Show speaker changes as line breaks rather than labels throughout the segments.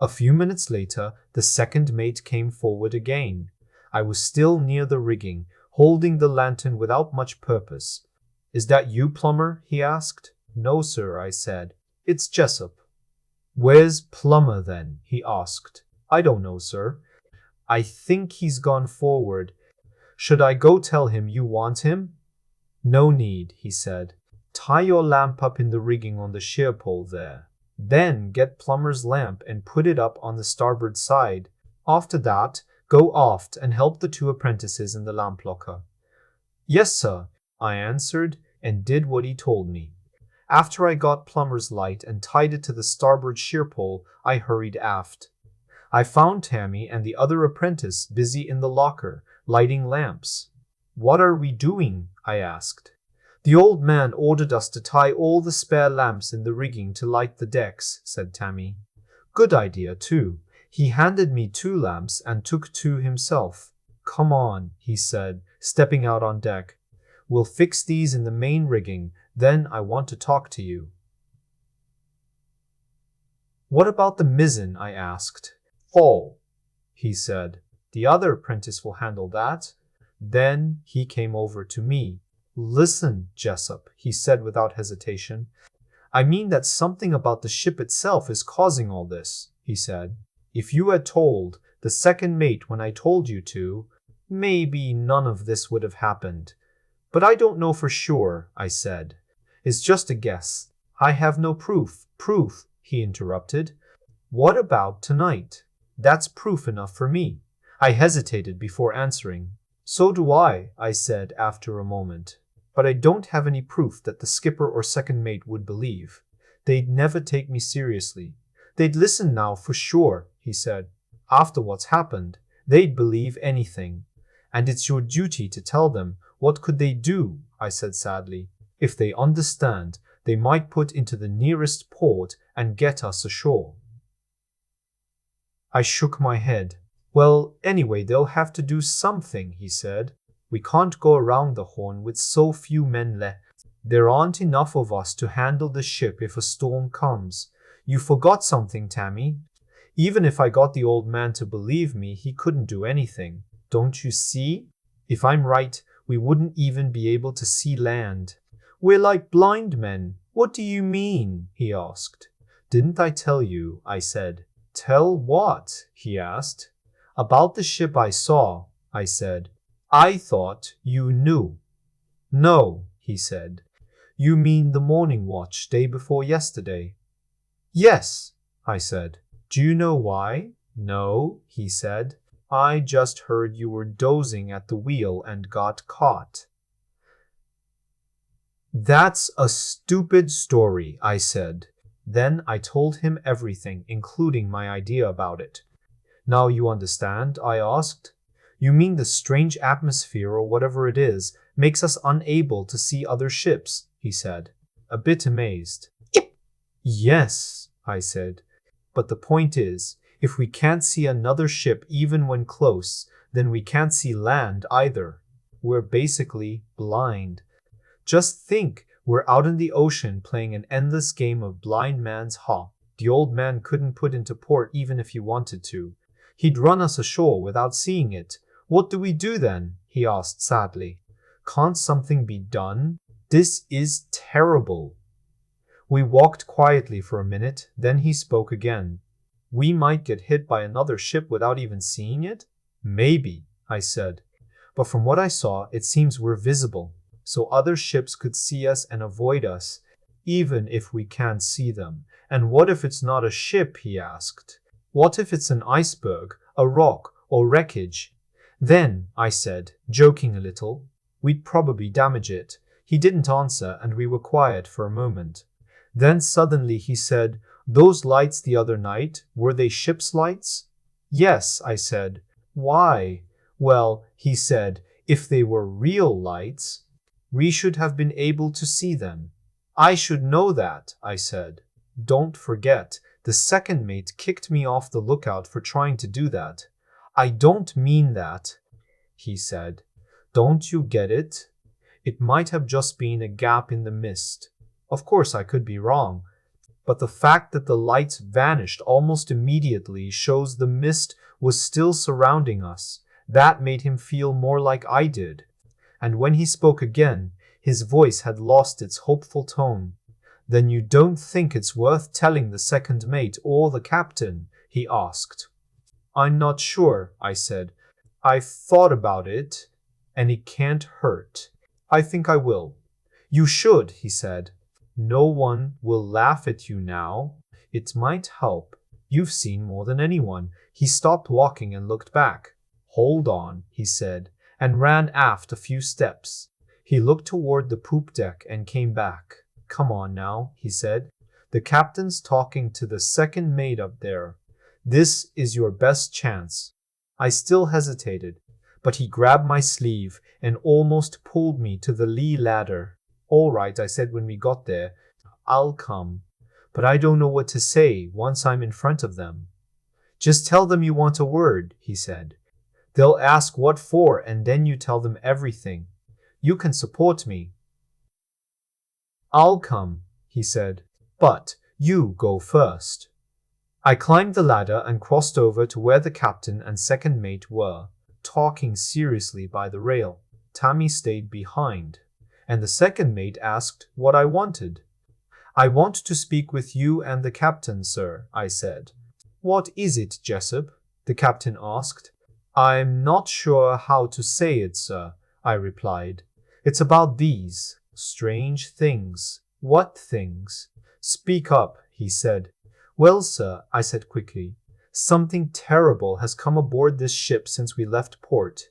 A few minutes later, the second mate came forward again. I was still near the rigging, holding the lantern without much purpose. "Is that you, Plummer?" he asked. "No, sir," I said. "It's Jessup." "Where's Plummer, then?" he asked. "I don't know, sir." "I think he's gone forward. Should I go tell him you want him?" "No need," he said. "Tie your lamp up in the rigging on the sheer pole there. Then get Plummer's lamp and put it up on the starboard side. After that, go aft and help the two apprentices in the lamp locker." "Yes, sir," I answered, and did what he told me. After I got Plummer's light and tied it to the starboard sheer pole, I hurried aft. I found Tammy and the other apprentice busy in the locker, lighting lamps. "What are we doing?" I asked. "The old man ordered us to tie all the spare lamps in the rigging to light the decks," said Tammy. "Good idea, too. He handed me 2 lamps and took 2 himself. Come on," he said, stepping out on deck. "We'll fix these in the main rigging, then I want to talk to you." "What about the mizzen?" I asked. "Oh," he said. "The other apprentice will handle that." Then he came over to me. "Listen, Jessup," he said without hesitation. "I mean that something about the ship itself is causing all this," he said. "If you had told the second mate when I told you to, maybe none of this would have happened. But I don't know for sure," I said. "It's just a guess. I have no proof." "Proof," he interrupted. "What about tonight? That's proof enough for me." I hesitated before answering. "So do I said after a moment. "But I don't have any proof that the skipper or second mate would believe. They'd never take me seriously. They'd listen now for sure," he said. "After what's happened, they'd believe anything. And it's your duty to tell them. What could they do?" I said sadly. "If they understand, they might put into the nearest port and get us ashore." I shook my head. "Well, anyway, they'll have to do something," he said. "We can't go around the Horn with so few men left. There aren't enough of us to handle the ship if a storm comes. You forgot something, Tammy. Even if I got the old man to believe me, he couldn't do anything. Don't you see? If I'm right, we wouldn't even be able to see land." "We're like blind men. What do you mean?" he asked. "Didn't I tell you?" I said. "Tell what?" he asked. "About the ship I saw," I said. "I thought you knew." "No," he said. "You mean the morning watch day before yesterday?" "Yes," I said. "Do you know why?" "No," he said. "I just heard you were dozing at the wheel and got caught." "That's a stupid story," I said. Then I told him everything, including my idea about it. "Now you understand?" I asked. "You mean the strange atmosphere or whatever it is makes us unable to see other ships?" he said, a bit amazed. "Yes," I said. "But the point is, if we can't see another ship even when close, then we can't see land either. We're basically blind. Just think, we're out in the ocean playing an endless game of blind man's hop. The old man couldn't put into port even if he wanted to. He'd run us ashore without seeing it. What do we do then?" he asked sadly. "Can't something be done? This is terrible." We walked quietly for a minute, then he spoke again. "We might get hit by another ship without even seeing it?" "Maybe," I said. "But from what I saw, it seems we're visible. So other ships could see us and avoid us, even if we can't see them." "And what if it's not a ship?" he asked. "What if it's an iceberg, a rock, or wreckage?" "Then," I said, joking a little, "we'd probably damage it." He didn't answer, and we were quiet for a moment. Then suddenly he said, "Those lights the other night, were they ship's lights?" "Yes," I said. "Why?" "Well," he said, "if they were real lights, we should have been able to see them." "I should know that," I said. "Don't forget, the second mate kicked me off the lookout for trying to do that." "I don't mean that," he said. "Don't you get it? It might have just been a gap in the mist. Of course I could be wrong. but the fact that the lights vanished almost immediately shows the mist was still surrounding us. That made him feel more like I did. And when he spoke again, his voice had lost its hopeful tone. "Then you don't think it's worth telling the second mate or the captain?" he asked. "I'm not sure," I said. "I've thought about it, and it can't hurt. I think I will." "You should," he said. "No one will laugh at you now. It might help. You've seen more than anyone." He stopped walking and looked back. "Hold on," he said, and ran aft a few steps. He looked toward the poop deck and came back. "Come on now," he said. "The captain's talking to the second mate up there. This is your best chance." I still hesitated, but he grabbed my sleeve and almost pulled me to the lee ladder. "All right," I said when we got there. "I'll come. But I don't know what to say once I'm in front of them." "Just tell them you want a word," he said. "They'll ask what for, and then you tell them everything. You can support me." "I'll come," he said. "But you go first." I climbed the ladder and crossed over to where the captain and second mate were, talking seriously by the rail. Tammy stayed behind, and the second mate asked what I wanted. "I want to speak with you and the captain, sir," I said. "What is it, Jessup?" the captain asked. "I'm not sure how to say it, sir," I replied. "It's about these strange things." "What things?" "Speak up," he said. "Well, sir," I said quickly, "something terrible has come aboard this ship since we left port."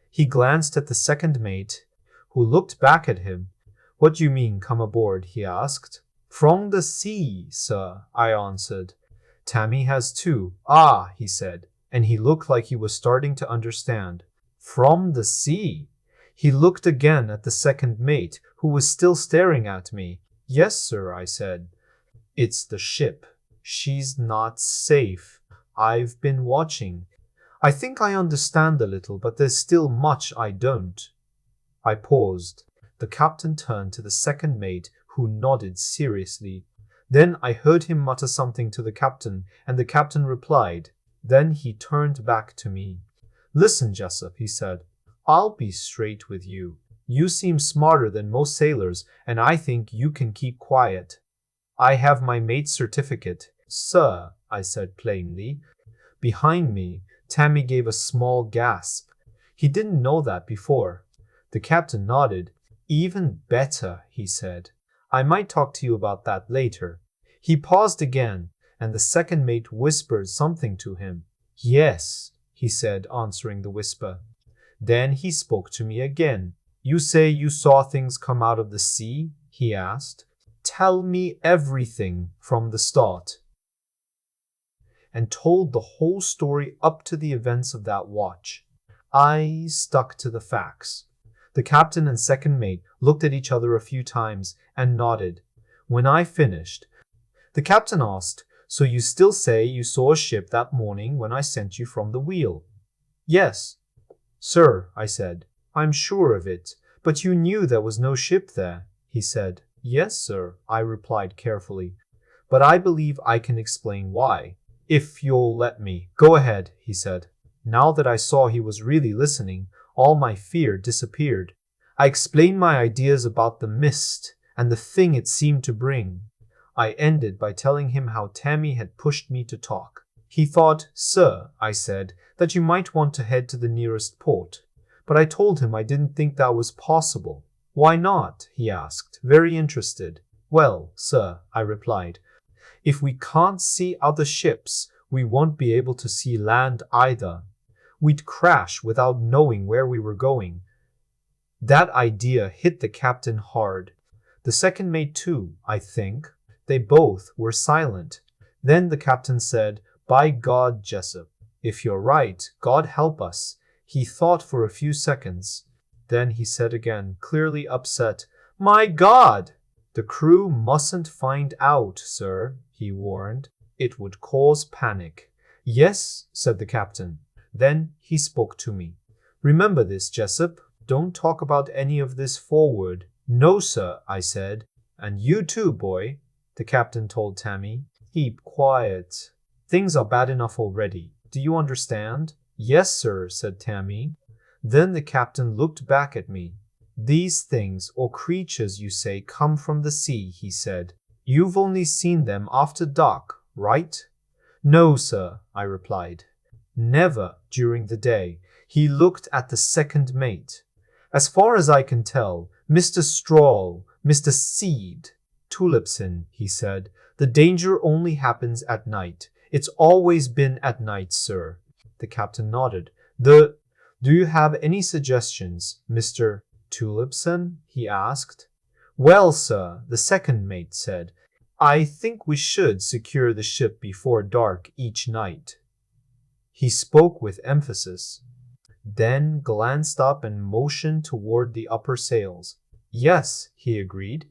He glanced at the second mate, who looked back at him. "What do you mean, come aboard?" he asked. "From the sea, sir," I answered. "Tammy has too." "Ah," he said, and he looked like he was starting to understand. "From the sea?" He looked again at the second mate, who was still staring at me. "Yes, sir," I said. "It's the ship. She's not safe. I've been watching. I think I understand a little, but there's still much I don't." I paused. The captain turned to the second mate, who nodded seriously. Then I heard him mutter something to the captain, and the captain replied. Then he turned back to me. "Listen, Jessup," he said. "I'll be straight with you. You seem smarter than most sailors, and I think you can keep quiet. I have my mate's certificate." "Sir," I said plainly. Behind me, Tammy gave a small gasp. He didn't know that before. The captain nodded. "Even better," he said. "I might talk to you about that later." He paused again, and the second mate whispered something to him. "Yes," he said, answering the whisper. Then he spoke to me again. "You say you saw things come out of the sea?" he asked. "Tell me everything from the start." And told the whole story up to the events of that watch. I stuck to the facts. The captain and second mate looked at each other a few times and nodded. When I finished, the captain asked, "So you still say you saw a ship that morning when I sent you from the wheel?" "Yes, sir," I said. "I'm sure of it. But you knew there was no ship there," he said. "Yes, sir," I replied carefully. "But I believe I can explain why. If you'll let me." "Go ahead," he said. Now that I saw he was really listening, all my fear disappeared. I explained my ideas about the mist and the thing it seemed to bring. I ended by telling him how Tammy had pushed me to talk. He thought, "Sir," I said, "that you might want to head to the nearest port." But I told him I didn't think that was possible. "Why not?" he asked, very interested. "Well, sir," I replied, "if we can't see other ships, we won't be able to see land either. We'd crash without knowing where we were going." That idea hit the captain hard. The second mate too, I think. They both were silent. Then the captain said, "By God, Jessup, if you're right, God help us." He thought for a few seconds. Then he said again, clearly upset, "My God!" "The crew mustn't find out, sir," he warned. "It would cause panic." "Yes," said the captain. Then he spoke to me. "Remember this, Jessup. Don't talk about any of this forward." "No, sir," I said. "And you too, boy." the captain told Tammy. Keep quiet. Things are bad enough already. Do you understand? Yes, sir, said Tammy. Then the captain looked back at me. These things, or creatures you say, come from the sea, he said. You've only seen them after dark, right? No, sir, I replied. Never during the day. He looked at the second mate. As far as I can tell, Mr. Stroll, Mr. Seed, Tulipson, he said, the danger only happens at night. It's always been at night, sir. The captain nodded. Do you have any suggestions, Mr. Tulipson? He asked. Well, sir, the second mate said, I think we should secure the ship before dark each night. He spoke with emphasis, then glanced up and motioned toward the upper sails. Yes, he agreed.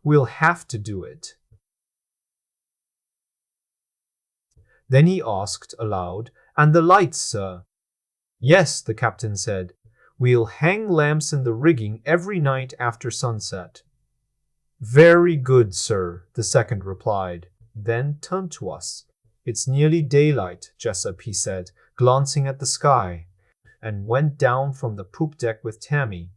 We'll have to do it. Then he asked aloud, And the lights, sir? Yes, the captain said. We'll hang lamps in the rigging every night after sunset. Very good, sir, the second replied, then turned to us. It's nearly daylight, Jessup, he said, glancing at the sky, and went down from the poop deck with Tammy.